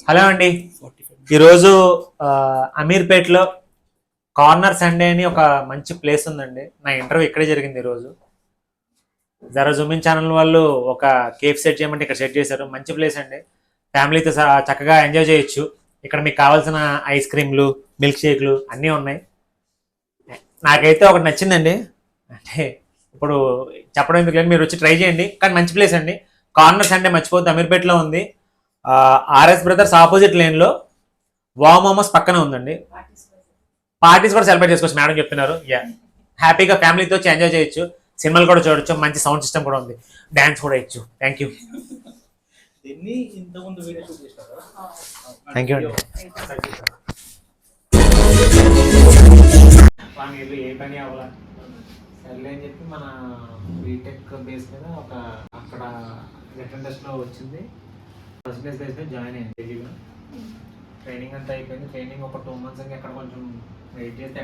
Hello అండి, ఈరోజు అమీర్పేట్లో corner Sunday అని ఒక మంచి ప్లేస్ ఉందండి. నా ఇంటర్వ్యూ ఇక్కడే జరిగింది ఈరోజు. జరా జూమిన్ ఛానల్ వాళ్ళు ఒక కేఫ్ సెట్ చేయమంటే ఇక్కడ సెట్ చేశారు. మంచి ప్లేస్ అండి, ఫ్యామిలీతో చక్కగా ఎంజాయ్ చేయొచ్చు. ఇక్కడ మీకు కావాల్సిన ఐస్ క్రీమ్లు, మిల్క్ షేక్లు అన్నీ ఉన్నాయి. నాకైతే ఒకటి నచ్చిందండి, అంటే ఇప్పుడు చెప్పడం ఎందుకు లేదు, మీరు వచ్చి ట్రై చేయండి. కానీ మంచి ప్లేస్ అండి, కార్నర్ సండే మర్చిపోద్దు. అమీర్పేట్లో ఉంది, ఆర్ఎస్ బ్రదర్స్ ఆపోజిట్ లేన్లో వావ్ మోమోస్ పక్కనే ఉందండి. పార్టీస్ కూడా సెలబ్రేట్ చేసుకోవచ్చు మేడం చెప్తున్నారు. హ్యాపీగా ఫ్యామిలీతో వచ్చి ఎంజాయ్ చేయొచ్చు, సినిమాలు కూడా చూడొచ్చు, మంచి సౌండ్ సిస్టమ్ కూడా ఉంది, డ్యాన్స్ కూడా ఇచ్చు. థ్యాంక్ యూ థ్యాంక్ యూ అండి. వీళ్ళు ఏ పని అవ్వాలా సర్లే అని చెప్పి మన బీటెక్ బేస్ మీద ఒక అక్కడ అటెండెన్స్లో వచ్చింది. ఫస్ట్ బేస్ మీద జాయిన్ అయ్యింది. ట్రైనింగ్ అంతా అయిపోయింది. ట్రైనింగ్ ఒక 2 months ఎక్కడ కొంచెం వెయిట్ చేస్తే